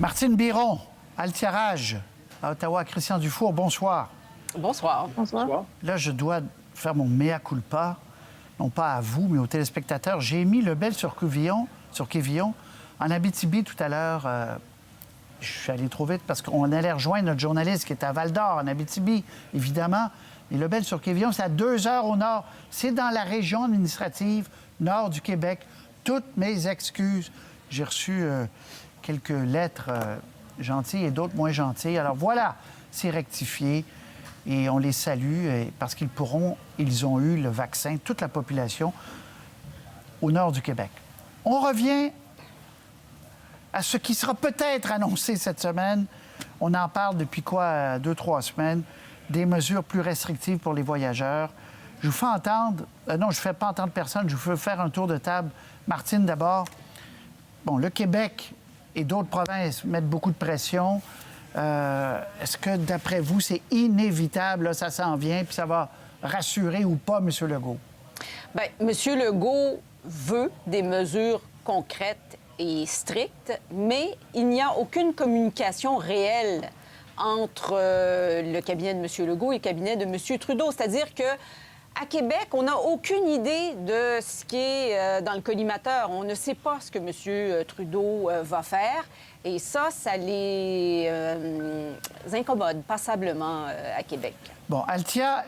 Martine Biron, Altiérage, à Ottawa. Christian Dufour, bonsoir. Bonsoir. Bonsoir. Là, je dois faire mon mea culpa, non pas à vous, mais aux téléspectateurs. J'ai mis Lebel sur Quévillon, en Abitibi tout à l'heure. Je suis allé trop vite parce qu'on allait rejoindre notre journaliste qui est à Val-d'Or, en Abitibi, évidemment. Et Lebel sur Quévillon, c'est à 2 heures au nord. C'est dans la région administrative nord du Québec. Toutes mes excuses. J'ai reçu quelques lettres gentilles et d'autres moins gentilles. Alors voilà, c'est rectifié. Et on les salue parce ils ont eu le vaccin, toute la population, au nord du Québec. On revient à ce qui sera peut-être annoncé cette semaine. On en parle depuis 2-3 semaines, des mesures plus restrictives pour les voyageurs. Je vous fais entendre... non, je ne fais pas entendre personne. Je vous fais faire un tour de table. Martine, d'abord. Bon, le Québec et d'autres provinces mettent beaucoup de pression. Est-ce que, d'après vous, c'est inévitable, là, ça s'en vient, puis ça va rassurer ou pas M. Legault? Bien, M. Legault veut des mesures concrètes et strictes, mais il n'y a aucune communication réelle entre le cabinet de M. Legault et le cabinet de M. Trudeau. C'est-à-dire que à Québec, on n'a aucune idée de ce qui est dans le collimateur. On ne sait pas ce que M. Trudeau va faire. Et ça les incommode passablement à Québec. Bon, Altia,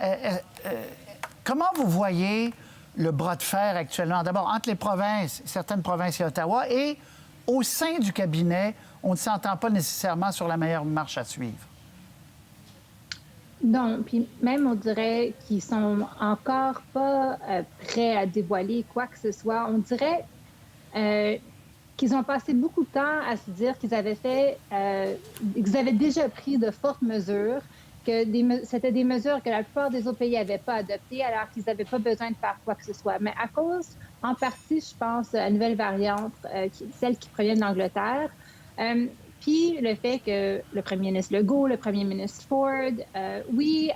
comment vous voyez le bras de fer actuellement? D'abord, entre les provinces, certaines provinces et Ottawa, et au sein du cabinet, on ne s'entend pas nécessairement sur la meilleure marche à suivre. Non, puis même on dirait qu'ils sont encore pas prêts à dévoiler quoi que ce soit. On dirait qu'ils ont passé beaucoup de temps à se dire qu'ils avaient déjà pris de fortes mesures, que c'était des mesures que la plupart des autres pays n'avaient pas adoptées, alors qu'ils n'avaient pas besoin de faire quoi que ce soit. Mais à cause, en partie, je pense, à la nouvelle variante, celle qui provient d'Angleterre, puis le fait que le premier ministre Legault, le premier ministre Ford, oui,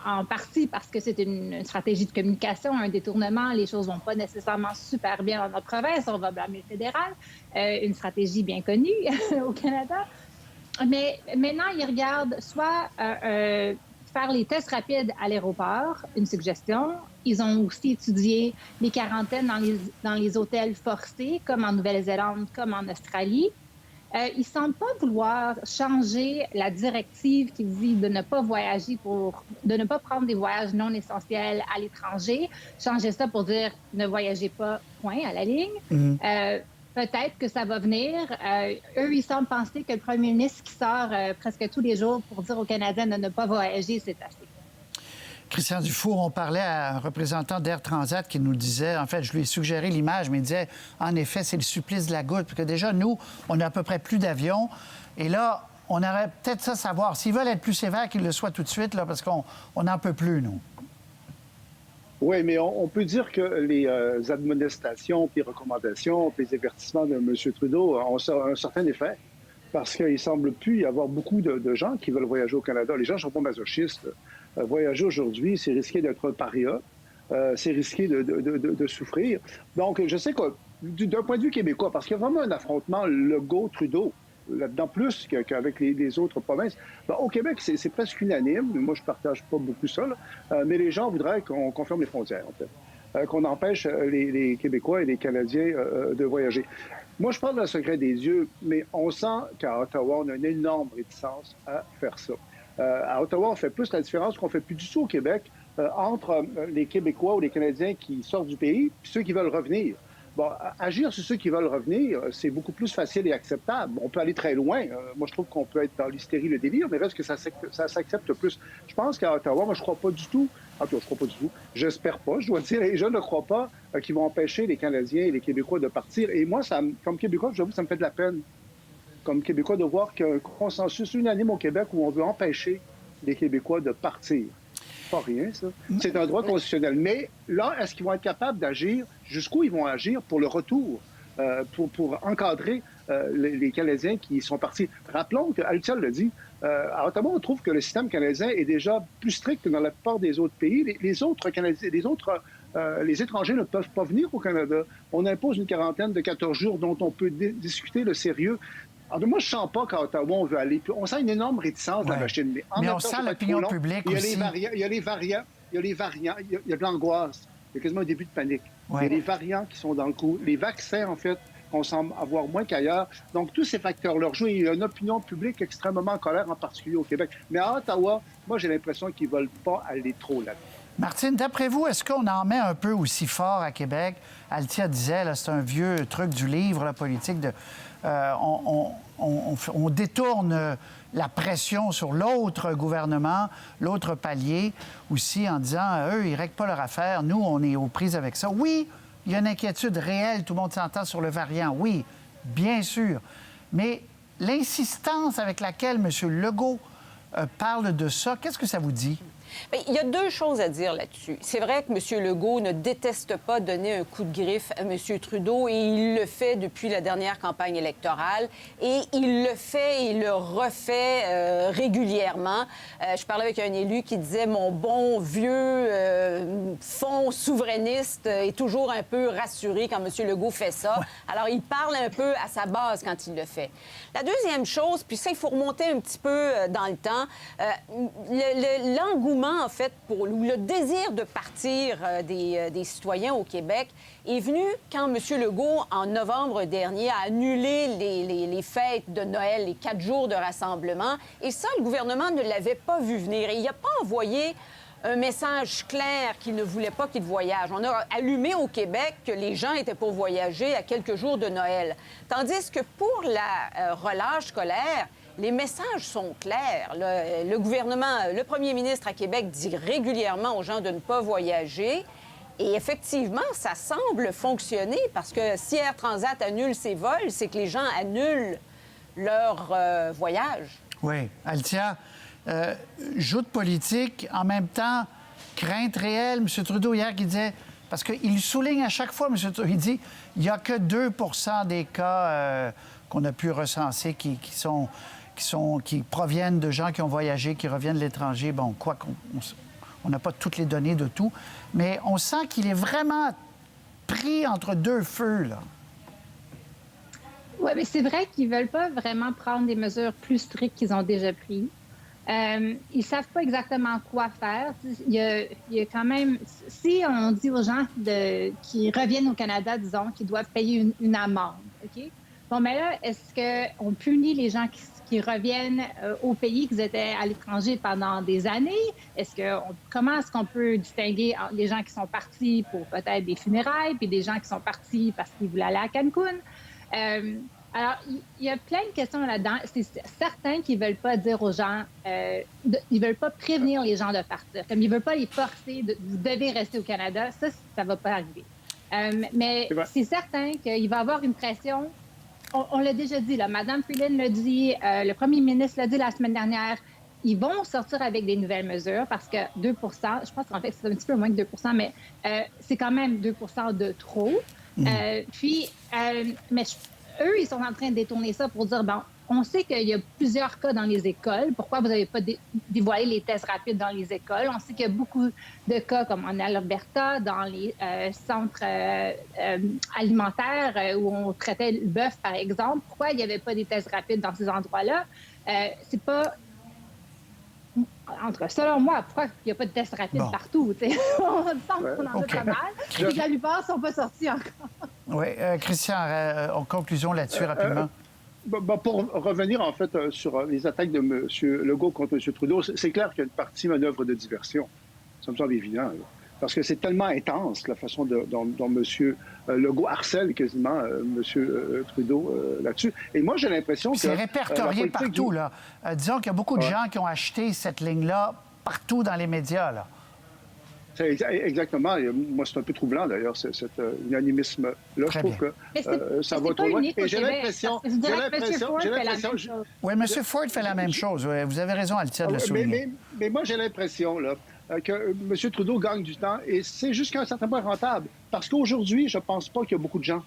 en partie parce que c'est une stratégie de communication, un détournement, les choses vont pas nécessairement super bien dans notre province, on va blâmer le fédéral, une stratégie bien connue au Canada. Mais maintenant, ils regardent soit faire les tests rapides à l'aéroport, une suggestion. Ils ont aussi étudié les quarantaines dans les hôtels forcés, comme en Nouvelle-Zélande, comme en Australie. Ils ne semblent pas vouloir changer la directive qui dit de ne pas voyager de ne pas prendre des voyages non essentiels à l'étranger. Changer ça pour dire ne voyagez pas, point, à la ligne. Peut-être que ça va venir. Eux, ils semblent penser que le premier ministre qui sort presque tous les jours pour dire aux Canadiens de ne pas voyager, c'est assez. Christian Dufour, on parlait à un représentant d'Air Transat qui nous disait, en fait, je lui ai suggéré l'image, mais il disait, en effet, c'est le supplice de la goutte, parce que déjà, nous, on a à peu près plus d'avions, et là, on aurait peut-être ça à savoir. S'ils veulent être plus sévères, qu'ils le soient tout de suite, là, parce qu'on n'en peut plus, nous. Oui, mais on peut dire que les admonestations, puis recommandations, puis les avertissements de M. Trudeau ont un certain effet, parce qu'il ne semble plus y avoir beaucoup de gens qui veulent voyager au Canada. Les gens ne sont pas masochistes. Voyager aujourd'hui, c'est risquer d'être un paria, c'est risquer de souffrir. Donc, je sais que d'un point de vue québécois, parce qu'il y a vraiment un affrontement Legault-Trudeau, là-dedans plus qu'avec les autres provinces. Ben, au Québec, c'est presque unanime. Moi, je ne partage pas beaucoup ça, mais les gens voudraient qu'on ferme les frontières, en fait. Qu'on empêche les Québécois et les Canadiens de voyager. Moi, je parle d'un secret des yeux, mais on sent qu'à Ottawa, on a une énorme réticence à faire ça. À Ottawa, on fait plus la différence qu'on fait plus du tout au Québec entre les Québécois ou les Canadiens qui sortent du pays et ceux qui veulent revenir. Bon, agir sur ceux qui veulent revenir, c'est beaucoup plus facile et acceptable. On peut aller très loin. Moi, je trouve qu'on peut être dans l'hystérie, le délire, mais reste que ça s'accepte plus. Je pense qu'à Ottawa, moi, je crois pas du tout. En tout cas, je crois pas du tout. J'espère pas, je dois dire. Et je ne crois pas qu'ils vont empêcher les Canadiens et les Québécois de partir. Et moi, comme Québécois, j'avoue, ça me fait de la peine, comme Québécois, de voir qu'il y a un consensus unanime au Québec où on veut empêcher les Québécois de partir. Pas rien, ça. C'est un droit constitutionnel. Mais là, est-ce qu'ils vont être capables d'agir? Jusqu'où ils vont agir pour le retour, pour encadrer les Canadiens qui sont partis? Rappelons que Altiel le dit, à Ottawa, on trouve que le système canadien est déjà plus strict que dans la plupart des autres pays. Les autres Canadiens, les étrangers ne peuvent pas venir au Canada. On impose une quarantaine de 14 jours dont on peut discuter le sérieux. Alors, moi, je ne sens pas qu'à Ottawa, on veut aller plus. On sent une énorme réticence dans la machine. Mais en on même temps, sent c'est pas l'opinion trop long. publique Il y a aussi. il y a les variants, il y a de l'angoisse. Il y a quasiment un début de panique. Ouais. Il y a les variants qui sont dans le coup. Les vaccins, en fait, on semble avoir moins qu'ailleurs. Donc, tous ces facteurs-là jouent. Il y a une opinion publique extrêmement en colère, en particulier au Québec. Mais à Ottawa, moi, j'ai l'impression qu'ils ne veulent pas aller trop là-dedans. Martine, d'après vous, est-ce qu'on en met un peu aussi fort à Québec? Althia disait, là, c'est un vieux truc du livre, la politique, on détourne la pression sur l'autre gouvernement, l'autre palier aussi, en disant, eux, ils ne règlent pas leur affaire, nous, on est aux prises avec ça. Oui, il y a une inquiétude réelle, tout le monde s'entend sur le variant, oui, bien sûr. Mais l'insistance avec laquelle M. Legault parle de ça, qu'est-ce que ça vous dit? Bien, il y a deux choses à dire là-dessus. C'est vrai que M. Legault ne déteste pas donner un coup de griffe à M. Trudeau et il le fait depuis la dernière campagne électorale et il le fait et il le refait régulièrement. Je parlais avec un élu qui disait « Mon bon vieux fond souverainiste est toujours un peu rassuré quand M. Legault fait ça. » Alors, il parle un peu à sa base quand il le fait. La deuxième chose, puis ça, il faut remonter un petit peu dans le temps, l'engouement en fait, ou le désir de partir des citoyens au Québec est venu quand M. Legault, en novembre dernier, a annulé les fêtes de Noël, les 4 jours de rassemblement. Et ça, le gouvernement ne l'avait pas vu venir. Et il n'a pas envoyé un message clair qu'il ne voulait pas qu'il voyage. On a allumé au Québec que les gens étaient pour voyager à quelques jours de Noël. Tandis que pour la relâche scolaire, les messages sont clairs. Le gouvernement, le premier ministre à Québec dit régulièrement aux gens de ne pas voyager. Et effectivement, ça semble fonctionner parce que si Air Transat annule ses vols, c'est que les gens annulent leur voyage. Oui. Althia, joute politique, en même temps, crainte réelle. M. Trudeau, hier, qui disait... Parce qu'il souligne à chaque fois, M. Trudeau, il dit il n'y a que 2 des cas qu'on a pu recenser qui proviennent de gens qui ont voyagé, qui reviennent de l'étranger. Bon, quoi qu'on n'a pas toutes les données de tout, mais on sent qu'il est vraiment pris entre deux feux, là. Oui, mais c'est vrai qu'ils ne veulent pas vraiment prendre des mesures plus strictes qu'ils ont déjà prises. Ils ne savent pas exactement quoi faire. Il y a quand même... Si on dit aux gens qui reviennent au Canada, disons, qu'ils doivent payer une amende, OK? Bon, mais là, est-ce qu'on punit les gens qui reviennent au pays, qu'ils étaient à l'étranger pendant des années? Comment est-ce qu'on peut distinguer entre les gens qui sont partis pour peut-être des funérailles puis des gens qui sont partis parce qu'ils voulaient aller à Cancun? Alors, il y a plein de questions là-dedans. C'est certain qu'ils ne veulent pas dire aux gens, ils ne veulent pas prévenir les gens de partir. Comme ils ne veulent pas les forcer, vous devez rester au Canada, ça ne va pas arriver. Mais c'est certain qu'il va y avoir une pression. On l'a déjà dit, là, Mme Freeland l'a dit, le premier ministre l'a dit la semaine dernière, ils vont sortir avec des nouvelles mesures parce que 2 je pense qu'en fait, c'est un petit peu moins que 2 mais c'est quand même 2 de trop. Mais eux, ils sont en train de détourner ça pour dire, bon, on sait qu'il y a plusieurs cas dans les écoles. Pourquoi vous n'avez pas dévoilé les tests rapides dans les écoles? On sait qu'il y a beaucoup de cas, comme en Alberta, dans les centres alimentaires où on traitait le bœuf, par exemple. Pourquoi il n'y avait pas des tests rapides dans ces endroits-là? C'est pas... Selon moi, pourquoi il n'y a pas de tests rapides partout? On semble qu'on en a pas mal. Et la plupart ne sont pas sortis encore. Oui. Christian, en conclusion là-dessus, rapidement. Pour revenir, en fait, sur les attaques de M. Legault contre M. Trudeau, c'est clair qu'il y a une partie manœuvre de diversion. Ça me semble évident. Là. Parce que c'est tellement intense, la façon dont M. Legault harcèle quasiment M. Trudeau là-dessus. Et moi, j'ai l'impression que... C'est répertorié partout, là. Disons qu'il y a beaucoup de gens qui ont acheté cette ligne-là partout dans les médias, là. Exactement. Moi, c'est un peu troublant, d'ailleurs, cet unanimisme-là. Je trouve que ça va trop loin. Et j'ai l'impression... Oui, M. Ford fait la même chose. Vous avez raison, Althia, de le souligner. Mais moi, j'ai l'impression, là, que M. Trudeau gagne du temps et c'est jusqu'à un certain point rentable. Parce qu'aujourd'hui, je ne pense pas qu'il y a beaucoup de gens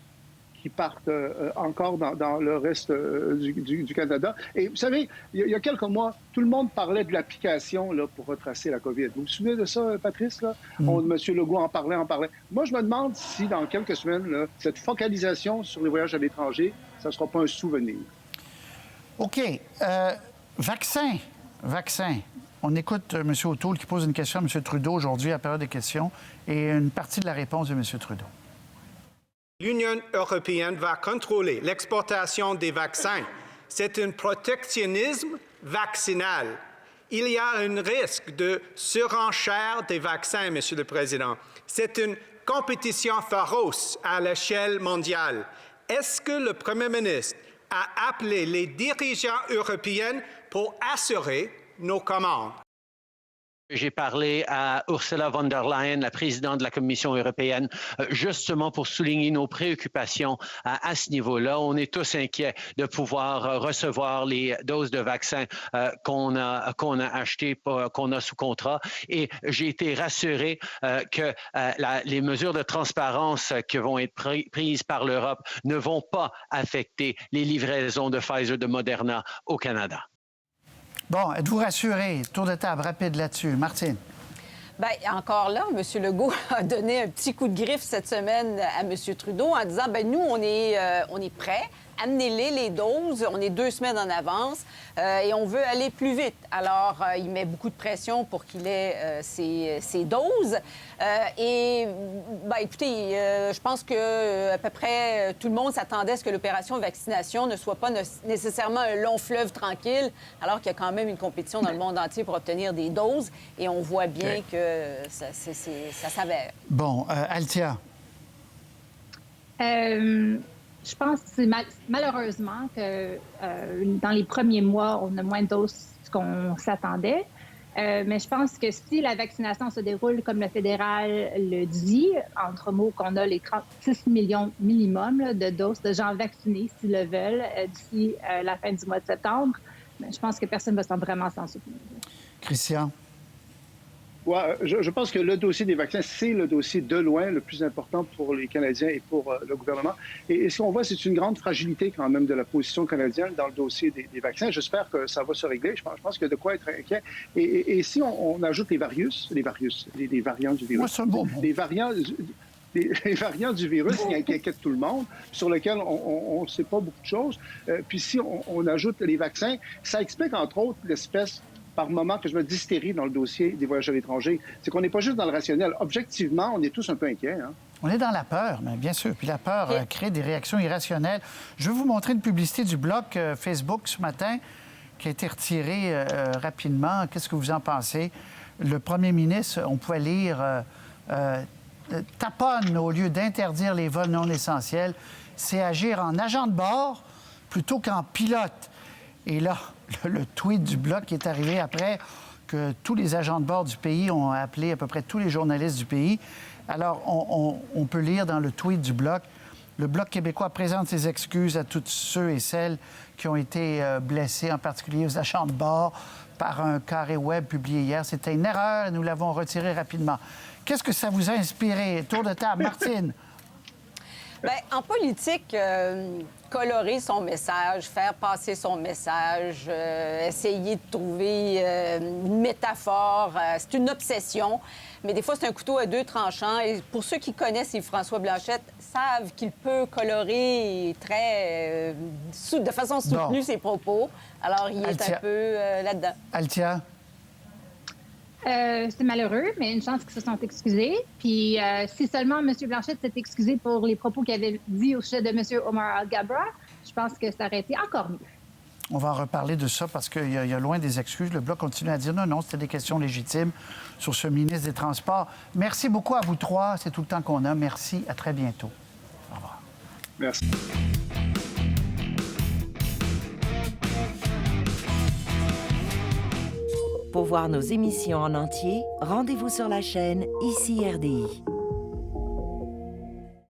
qui partent encore dans le reste du Canada. Et vous savez, il y a quelques mois, tout le monde parlait de l'application là, pour retracer la COVID. Vous vous souvenez de ça, Patrice? Là? M. Legault en parlait. Moi, je me demande si, dans quelques semaines, là, cette focalisation sur les voyages à l'étranger, ça ne sera pas un souvenir. OK. Vaccin. On écoute M. O'Toole qui pose une question à M. Trudeau aujourd'hui à la période des questions et une partie de la réponse de M. Trudeau. L'Union européenne va contrôler l'exportation des vaccins. C'est un protectionnisme vaccinal. Il y a un risque de surenchère des vaccins, Monsieur le Président. C'est une compétition féroce à l'échelle mondiale. Est-ce que le Premier ministre a appelé les dirigeants européens pour assurer nos commandes? J'ai parlé à Ursula von der Leyen, la présidente de la Commission européenne, justement pour souligner nos préoccupations à ce niveau-là. On est tous inquiets de pouvoir recevoir les doses de vaccins qu'on a achetées, qu'on a sous contrat. Et j'ai été rassuré que les mesures de transparence qui vont être prises par l'Europe ne vont pas affecter les livraisons de Pfizer, de Moderna au Canada. Bon, êtes-vous rassuré? Tour de table rapide là-dessus. Martine. Bien, encore là, M. Legault a donné un petit coup de griffe cette semaine à M. Trudeau en disant, bien, nous, on est prêts. Amenez-les, les doses. On est 2 semaines en avance et on veut aller plus vite. Alors, il met beaucoup de pression pour qu'il ait ces doses. Écoutez, je pense que à peu près tout le monde s'attendait à ce que l'opération vaccination ne soit pas nécessairement un long fleuve tranquille, alors qu'il y a quand même une compétition dans le monde entier pour obtenir des doses. Et on voit bien que ça s'avère. Bon, Althia. Je pense que c'est malheureusement que dans les premiers mois, on a moins de doses qu'on s'attendait. Mais je pense que si la vaccination se déroule comme le fédéral le dit, entre mots qu'on a les 36 millions minimum là, de doses de gens vaccinés, s'ils le veulent, d'ici la fin du mois de septembre, je pense que personne ne va vraiment s'en souvenir. Christian. Ouais, je pense que le dossier des vaccins, c'est le dossier de loin le plus important pour les Canadiens et pour le gouvernement. Et ce qu'on voit, c'est une grande fragilité quand même de la position canadienne dans le dossier des vaccins. J'espère que ça va se régler. Je pense qu'il y a de quoi être inquiet. Et si on ajoute les variants du virus, Moi, c'est un bon mot. les variants du virus qui inquiètent tout le monde, sur lesquels on ne sait pas beaucoup de choses. Puis si on ajoute les vaccins, ça explique entre autres l'espèce par moment que je me d'hystérie dans le dossier des voyageurs étrangers. C'est qu'on n'est pas juste dans le rationnel. Objectivement, on est tous un peu inquiets. Hein? On est dans la peur, mais bien sûr. Puis la peur crée des réactions irrationnelles. Je vais vous montrer une publicité du blog Facebook ce matin qui a été retirée rapidement. Qu'est-ce que vous en pensez? Le premier ministre, on pouvait lire taponne au lieu d'interdire les vols non essentiels. C'est agir en agent de bord plutôt qu'en pilote. Et là, le tweet du Bloc qui est arrivé après que tous les agents de bord du pays ont appelé à peu près tous les journalistes du pays. Alors, on peut lire dans le tweet du Bloc, le Bloc québécois présente ses excuses à tous ceux et celles qui ont été blessés, en particulier aux agents de bord, par un carré web publié hier. C'était une erreur et nous l'avons retiré rapidement. Qu'est-ce que ça vous a inspiré? Tour de table. Martine. Bien, en politique, colorer son message, faire passer son message, essayer de trouver une métaphore, c'est une obsession. Mais des fois, c'est un couteau à 2 tranchants. Et pour ceux qui connaissent Yves-François Blanchet, savent qu'il peut colorer de façon soutenue ses propos. Alors, il est un peu là-dedans. Althia? C'est malheureux, mais une chance qu'ils se sont excusés. Puis si seulement M. Blanchet s'est excusé pour les propos qu'il avait dit au sujet de M. Omar Al-Gabra, je pense que ça aurait été encore mieux. On va en reparler de ça parce qu'il y a loin des excuses. Le Bloc continue à dire non, c'était des questions légitimes sur ce ministre des Transports. Merci beaucoup à vous 3. C'est tout le temps qu'on a. Merci. À très bientôt. Au revoir. Merci. Pour voir nos émissions en entier, rendez-vous sur la chaîne ICI RDI.